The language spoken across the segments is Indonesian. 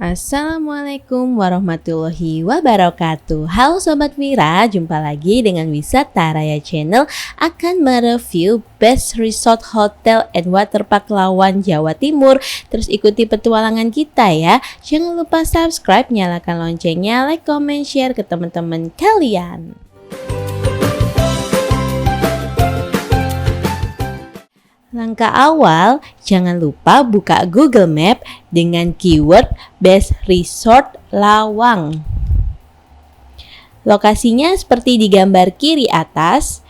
Assalamualaikum warahmatullahi wabarakatuh. Halo Sobat Mira, jumpa lagi dengan Wisata Raya Channel akan mereview Best Resort Hotel and Waterpark Lawang, Jawa Timur. Terus ikuti petualangan kita ya. Jangan lupa subscribe, nyalakan loncengnya, like, comment, share ke teman-teman kalian. Langkah awal, jangan lupa buka Google Map dengan keyword Best Resort Lawang. Lokasinya seperti di gambar kiri atas,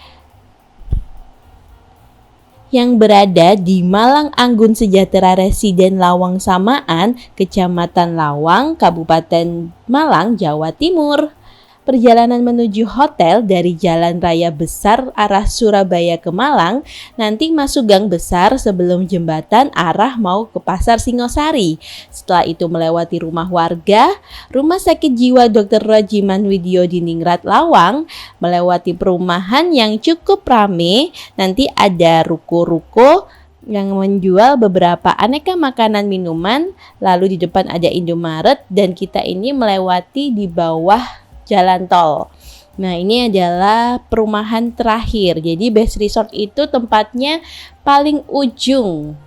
yang berada di Malang Anggun Sejahtera Residen Lawang Samaan, Kecamatan Lawang, Kabupaten Malang, Jawa Timur. Perjalanan menuju hotel dari Jalan Raya Besar arah Surabaya ke Malang, nanti masuk gang besar sebelum jembatan arah mau ke Pasar Singosari. Setelah itu melewati rumah warga, Rumah Sakit Jiwa Dr. Rajiman Widyodiningrat Lawang, melewati perumahan yang cukup rame, nanti ada ruko-ruko yang menjual beberapa aneka makanan minuman, lalu di depan ada Indomaret dan kita ini melewati di bawah jalan tol. Nah, ini adalah perumahan terakhir. Jadi Best Resort itu tempatnya paling ujung.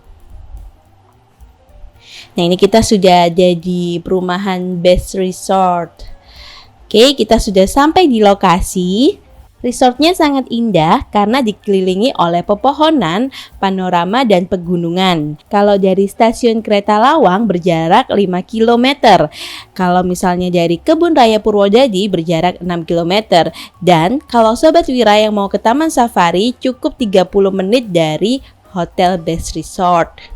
Nah, ini kita sudah ada di perumahan Best Resort. Oke, kita sudah sampai di lokasi. Resortnya sangat indah karena dikelilingi oleh pepohonan, panorama, dan pegunungan. Kalau dari stasiun kereta Lawang berjarak 5 km. Kalau misalnya dari Kebun Raya Purwodadi berjarak 6 km. Dan kalau Sobat Wira yang mau ke Taman Safari cukup 30 menit dari Hotel Best Resort.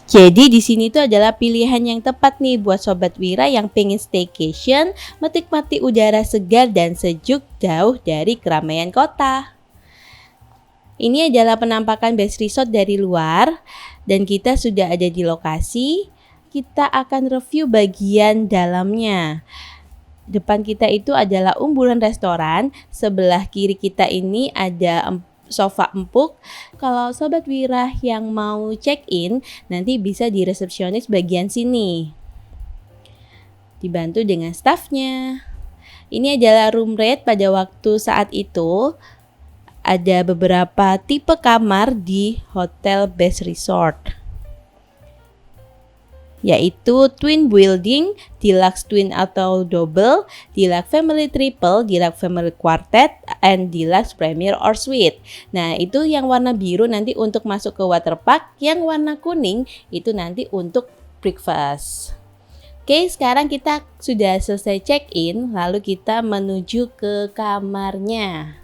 Jadi di sini tuh adalah pilihan yang tepat nih buat Sobat Wira yang pengen staycation, menikmati udara segar dan sejuk jauh dari keramaian kota. Ini adalah penampakan Best Resort dari luar dan kita sudah ada di lokasi. Kita akan review bagian dalamnya. Depan kita itu adalah umbulan restoran, sebelah kiri kita ini ada sofa empuk. Kalau Sobat Wira yang mau check-in, nanti bisa di resepsionis bagian sini. Dibantu dengan stafnya. Ini adalah room rate pada waktu saat itu. Ada beberapa tipe kamar di Hotel Best Resort, yaitu Twin Building, Deluxe Twin atau Double, Deluxe Family Triple, Deluxe Family Quartet, and Deluxe Premier or Suite. Nah, itu yang warna biru nanti untuk masuk ke waterpark, yang warna kuning itu nanti untuk breakfast. Oke, sekarang kita sudah selesai check-in, lalu kita menuju ke kamarnya.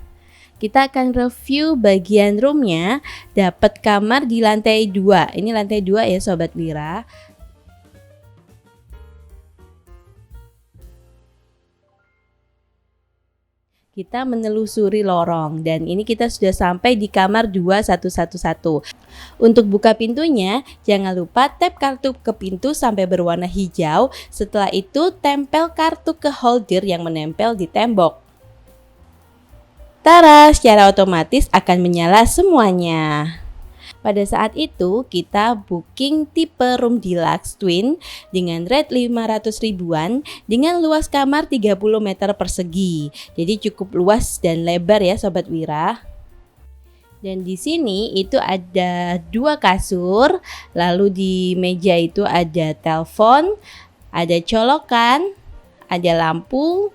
Kita akan review bagian roomnya. Dapat kamar di lantai 2. Ini lantai 2 ya Sobat Wira. Kita menelusuri lorong dan ini kita sudah sampai di kamar 2111. Untuk buka pintunya, jangan lupa tap kartu ke pintu sampai berwarna hijau. Setelah itu tempel kartu ke holder yang menempel di tembok. Tara, secara otomatis akan menyala semuanya. Pada saat itu kita booking tipe room deluxe twin dengan rate 500 ribuan dengan luas kamar 30 meter persegi. Jadi cukup luas dan lebar ya Sobat Wira. Dan di sini itu ada 2 kasur, lalu di meja itu ada telepon, ada colokan, ada lampu.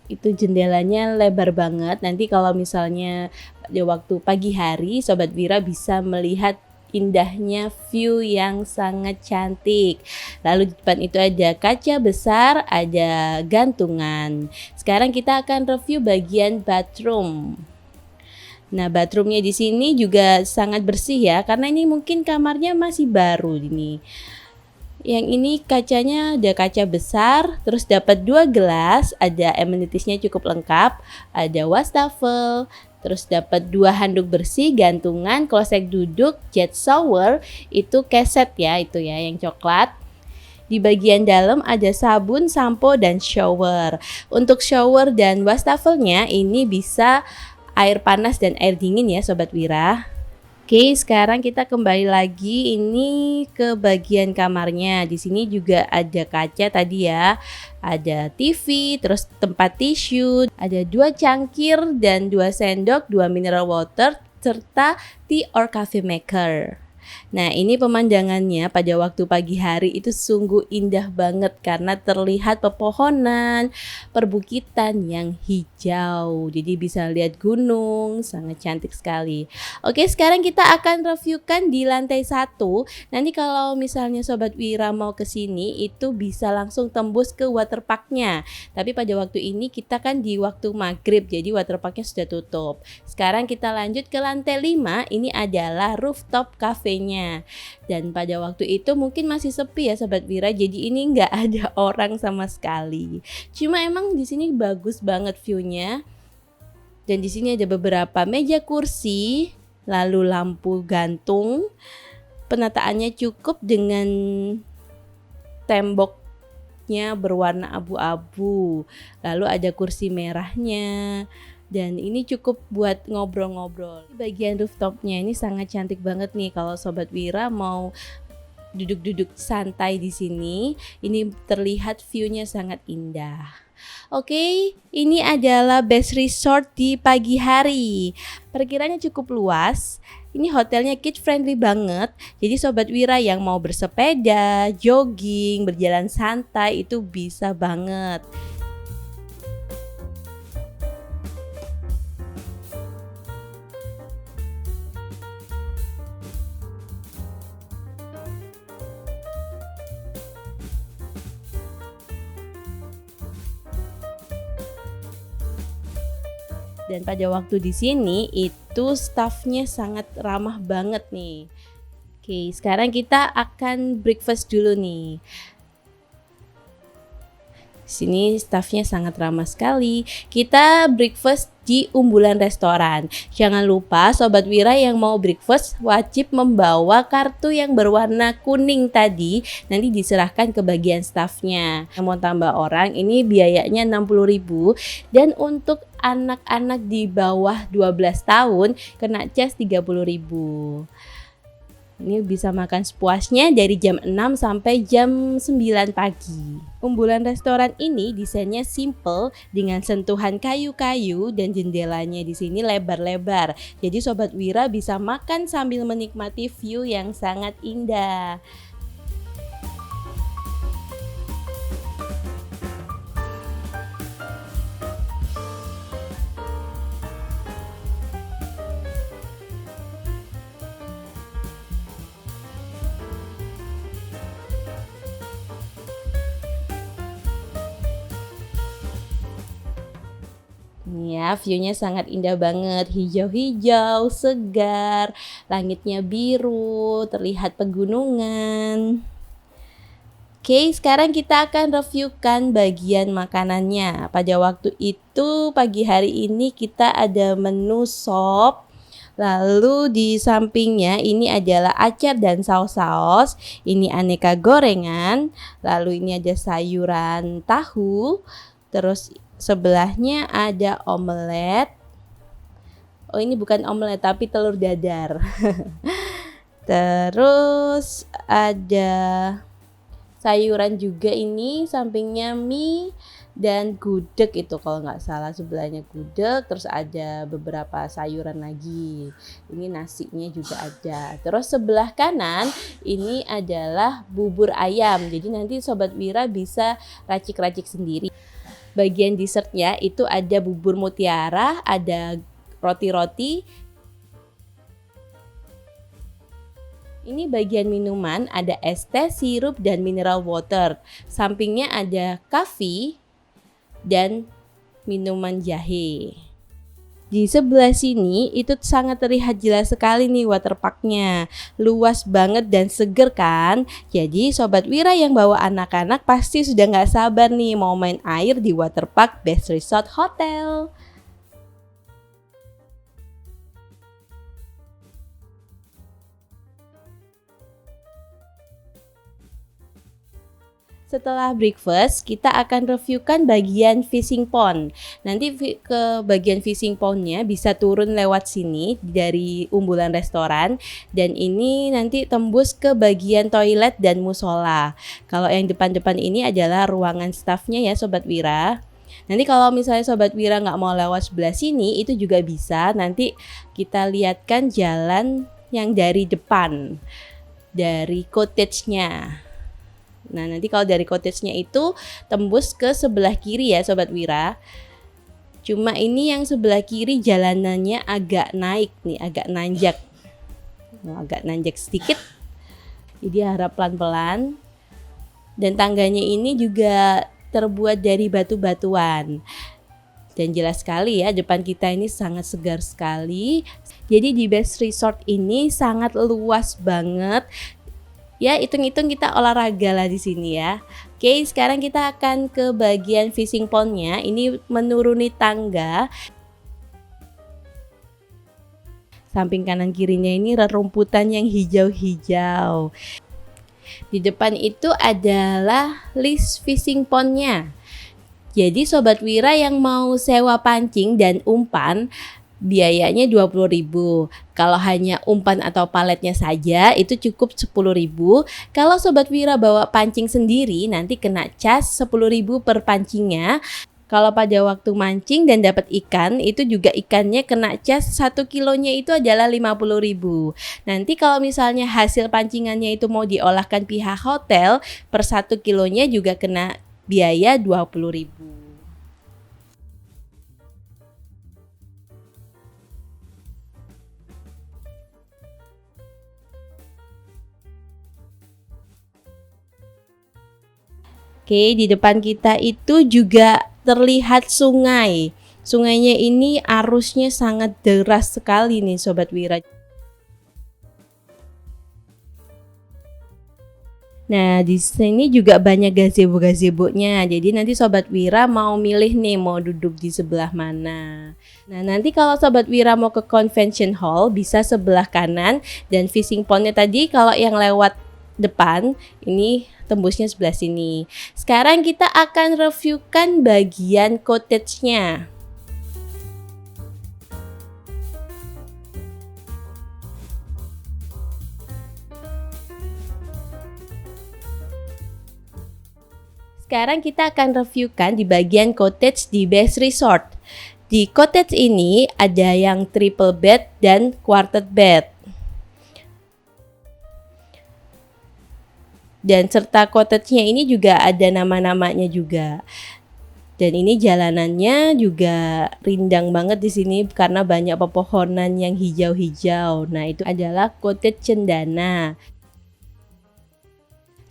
Itu jendelanya lebar banget. Nanti kalau misalnya di waktu pagi hari Sobat Wira bisa melihat indahnya view yang sangat cantik. Lalu di depan itu ada kaca besar, ada gantungan. Sekarang kita akan review bagian bathroom. Nah, bathroomnya di sini juga sangat bersih ya, karena ini mungkin kamarnya masih baru ini. Yang ini kacanya ada kaca besar, terus dapat 2 gelas, ada amenitiesnya cukup lengkap, ada wastafel, terus dapat 2 handuk bersih, gantungan, kloset duduk, jet shower, itu keset ya, itu ya yang coklat. Di bagian dalam ada sabun, sampo, dan shower. Untuk shower dan wastafelnya ini bisa air panas dan air dingin ya Sobat Wira. Oke, sekarang kita kembali lagi ini ke bagian kamarnya. Di sini juga ada kaca tadi ya. Ada TV, terus tempat tisu, ada 2 cangkir dan 2 sendok, 2 mineral water serta tea or coffee maker. Nah, ini pemandangannya pada waktu pagi hari itu sungguh indah banget karena terlihat pepohonan, perbukitan yang hijau. Jadi bisa lihat gunung, sangat cantik sekali. Oke, sekarang kita akan reviewkan di lantai 1. Nanti kalau misalnya Sobat Wira mau ke sini itu bisa langsung tembus ke waterparknya. Tapi pada waktu ini kita kan di waktu maghrib, jadi waterparknya sudah tutup. Sekarang kita lanjut ke lantai 5, ini adalah rooftop cafe-nya. Dan pada waktu itu mungkin masih sepi ya Sobat Wira, jadi ini nggak ada orang sama sekali. Cuma emang di sini bagus banget view-nya. Dan di sini ada beberapa meja kursi, lalu lampu gantung. Penataannya cukup dengan temboknya berwarna abu-abu. Lalu ada kursi merahnya. Dan ini cukup buat ngobrol-ngobrol. Bagian rooftopnya ini sangat cantik banget nih kalau Sobat Wira mau duduk-duduk santai di sini. Ini terlihat view-nya sangat indah. Oke, ini adalah best resort di pagi hari. Perkiranya cukup luas. Ini hotelnya kid friendly banget. Jadi Sobat Wira yang mau bersepeda, jogging, berjalan santai itu bisa banget. Dan pada waktu di sini itu staffnya sangat ramah banget nih. Oke, sekarang kita akan breakfast dulu nih. Sini staffnya sangat ramah sekali. Kita breakfast di Umbulan Restoran. Jangan lupa Sobat Wira yang mau breakfast wajib membawa kartu yang berwarna kuning tadi. Nanti diserahkan ke bagian staffnya. Yang mau tambah orang ini biayanya 60.000. Dan untuk anak-anak di bawah 12 tahun kena cas 30.000. Ini bisa makan sepuasnya dari jam 6 sampai jam 9 pagi. Umbulan restoran ini desainnya simple dengan sentuhan kayu-kayu dan jendelanya di sini lebar-lebar. Jadi Sobat Wira bisa makan sambil menikmati view yang sangat indah. Ini ya, view-nya sangat indah banget, hijau-hijau, segar, langitnya biru, terlihat pegunungan. Oke, sekarang kita akan reviewkan bagian makanannya. Pada waktu itu pagi hari ini kita ada menu sop. Lalu di sampingnya ini adalah acar dan saus-saus. Ini aneka gorengan. Lalu ini ada sayuran tahu. Terus sebelahnya ada omelet. Oh, ini bukan omelet tapi telur dadar. Terus ada sayuran juga ini, sampingnya mie dan gudeg itu kalau nggak salah, sebelahnya gudeg, terus ada beberapa sayuran lagi. Ini nasinya juga ada. Terus sebelah kanan ini adalah bubur ayam. Jadi nanti Sobat Wira bisa racik-racik sendiri. Bagian dessertnya itu ada bubur mutiara, ada roti-roti. Ini bagian minuman, ada es teh, sirup, dan mineral water. Sampingnya ada coffee dan minuman jahe. Di sebelah sini itu sangat terlihat jelas sekali nih waterparknya. Luas banget dan seger kan. Jadi Sobat Wira yang bawa anak-anak pasti sudah gak sabar nih mau main air di waterpark Best Resort Hotel. Setelah breakfast, kita akan reviewkan bagian fishing pond. Nanti ke bagian fishing pondnya bisa turun lewat sini dari umbulan restoran. Dan ini nanti tembus ke bagian toilet dan musola. Kalau yang depan-depan ini adalah ruangan staffnya ya Sobat Wira. Nanti kalau misalnya Sobat Wira nggak mau lewat sebelah sini, itu juga bisa. Nanti kita lihatkan jalan yang dari depan, dari cottage-nya. Nah, nanti kalau dari cottage-nya itu tembus ke sebelah kiri ya Sobat Wira. Cuma ini yang sebelah kiri jalanannya agak naik nih, agak nanjak. Agak nanjak sedikit. Jadi harap pelan-pelan. Dan tangganya ini juga terbuat dari batu-batuan. Dan jelas sekali ya, depan kita ini sangat segar sekali. Jadi di Best Resort ini sangat luas banget. Ya, hitung-hitung kita olahraga lah di sini ya. Oke, sekarang kita akan ke bagian fishing pondnya. Ini menuruni tangga. Samping kanan kirinya ini rerumputan yang hijau-hijau. Di depan itu adalah list fishing pondnya. Jadi Sobat Wira yang mau sewa pancing dan umpan, biayanya 20.000. Kalau hanya umpan atau paletnya saja itu cukup 10.000. Kalau Sobat Wira bawa pancing sendiri nanti kena cas 10.000 per pancingnya. Kalau pada waktu mancing dan dapat ikan itu juga ikannya kena cas 1 kilonya itu adalah 50.000. Nanti kalau misalnya hasil pancingannya itu mau diolahkan pihak hotel, per 1 kilonya juga kena biaya 20.000. Oke, di depan kita itu juga terlihat sungai. Sungainya ini arusnya sangat deras sekali nih Sobat Wira. Nah, di sini juga banyak gazebo-gazebonya. Jadi nanti Sobat Wira mau milih nih mau duduk di sebelah mana. Nah, nanti kalau Sobat Wira mau ke convention hall bisa sebelah kanan, dan fishing pondnya tadi kalau yang lewat depan ini tembusnya sebelah sini. Sekarang kita akan reviewkan bagian cottage-nya. Sekarang kita akan reviewkan di bagian cottage di Best Resort. Di cottage ini ada yang triple bed dan quartet bed. Dan serta cottage-nya ini juga ada nama-namanya juga. Dan ini jalanannya juga rindang banget di sini karena banyak pepohonan yang hijau-hijau. Nah, itu adalah cottage cendana.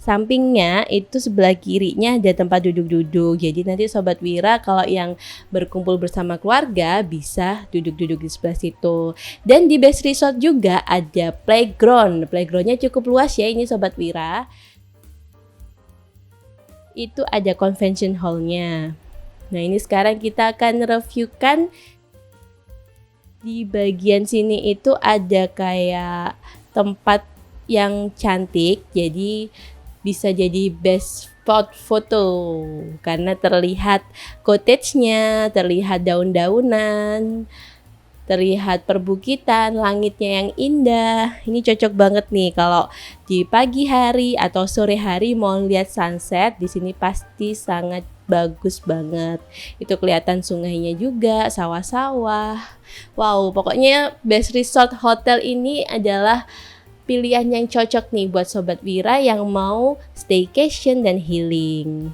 Sampingnya itu sebelah kirinya ada tempat duduk-duduk. Jadi nanti Sobat Wira kalau yang berkumpul bersama keluarga bisa duduk-duduk di sebelah situ. Dan di Best Resort juga ada playground. Playgroundnya cukup luas ya ini Sobat Wira. Itu ada convention hall-nya. Nah, ini sekarang kita akan reviewkan. Di bagian sini itu ada kayak tempat yang cantik. Jadi bisa jadi best spot foto karena terlihat cottage-nya, terlihat daun-daunan, terlihat perbukitan, langitnya yang indah. Ini cocok banget nih kalau di pagi hari atau sore hari mau lihat sunset. Di sini pasti sangat bagus banget. Itu kelihatan sungainya juga, sawah-sawah. Wow, pokoknya Best Resort Hotel ini adalah pilihan yang cocok nih buat Sobat Wira yang mau staycation dan healing.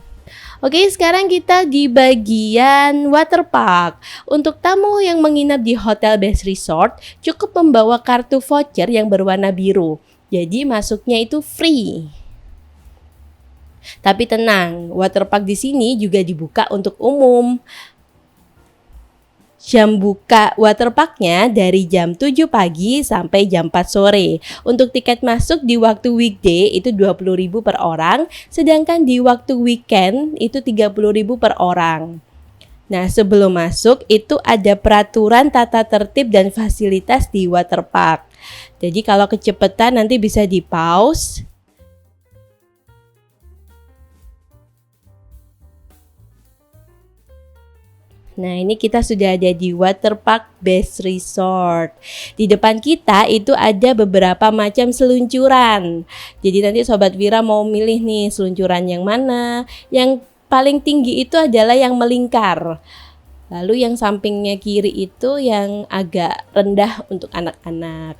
Oke, sekarang kita di bagian waterpark. Untuk tamu yang menginap di Hotel Best Resort, cukup membawa kartu voucher yang berwarna biru. Jadi masuknya itu free. Tapi tenang, waterpark di sini juga dibuka untuk umum. Jam buka waterparknya dari jam 7 pagi sampai jam 4 sore. Untuk tiket masuk di waktu weekday itu 20.000 per orang, sedangkan di waktu weekend itu 30.000 per orang. Nah, sebelum masuk itu ada peraturan tata tertib dan fasilitas di waterpark. Jadi kalau kecepatan nanti bisa di pause. Nah, ini kita sudah ada di Waterpark Best Resort. Di depan kita itu ada beberapa macam seluncuran. Jadi nanti Sobat Wira mau milih nih seluncuran yang mana. Yang paling tinggi itu adalah yang melingkar. Lalu yang sampingnya kiri itu yang agak rendah untuk anak-anak.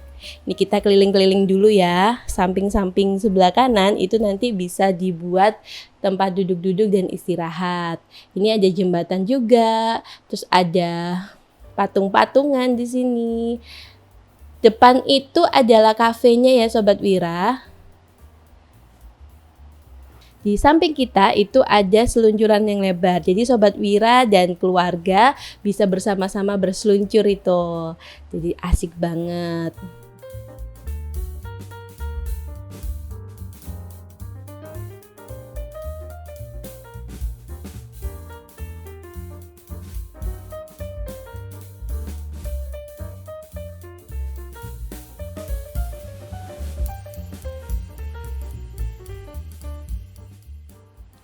Ini kita keliling-keliling dulu ya. Samping-samping sebelah kanan itu nanti bisa dibuat tempat duduk-duduk dan istirahat. Ini ada jembatan juga. Terus ada patung-patungan di sini. Depan itu adalah kafenya ya Sobat Wira. Di samping kita itu ada seluncuran yang lebar. Jadi Sobat Wira dan keluarga bisa bersama-sama berseluncur itu. Jadi asik banget.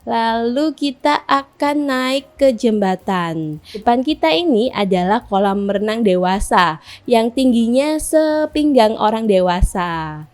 Lalu kita akan naik ke jembatan. Depan kita ini adalah kolam renang dewasa yang tingginya sepinggang orang dewasa.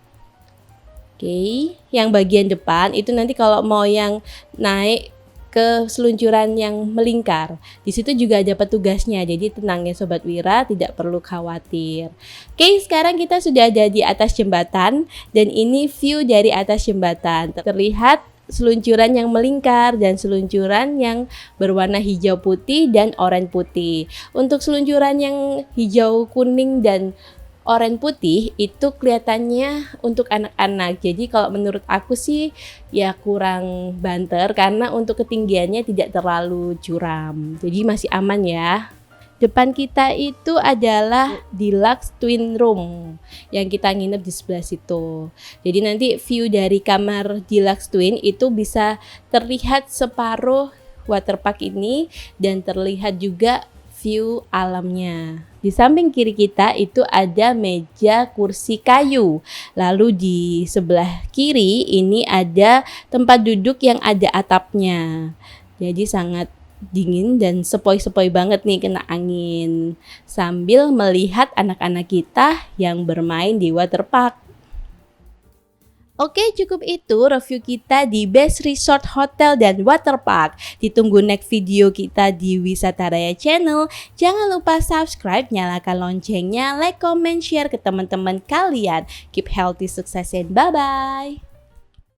Oke, yang bagian depan itu nanti kalau mau yang naik ke seluncuran yang melingkar, di situ juga ada petugasnya. Jadi tenang ya Sobat Wira, tidak perlu khawatir. Oke, sekarang kita sudah ada di atas jembatan dan ini view dari atas jembatan. Terlihat seluncuran yang melingkar dan seluncuran yang berwarna hijau putih dan oranye putih. Untuk seluncuran yang hijau kuning dan oranye putih itu kelihatannya untuk anak-anak. Jadi kalau menurut aku sih ya kurang banter karena untuk ketinggiannya tidak terlalu curam. Jadi masih aman ya. Depan kita itu adalah Deluxe Twin Room yang kita nginep di sebelah situ. Jadi nanti view dari kamar Deluxe Twin itu bisa terlihat separuh waterpark ini dan terlihat juga view alamnya. Di samping kiri kita itu ada meja kursi kayu. Lalu di sebelah kiri ini ada tempat duduk yang ada atapnya. Jadi sangat dingin dan sepoi-sepoi banget nih kena angin sambil melihat anak-anak kita yang bermain di waterpark. Oke, cukup itu review kita di Best Resort Hotel dan Waterpark. Ditunggu next video kita di Wisata Raya Channel. Jangan lupa subscribe, nyalakan loncengnya, like, comment, share ke teman-teman kalian. Keep healthy, sukses, and bye-bye.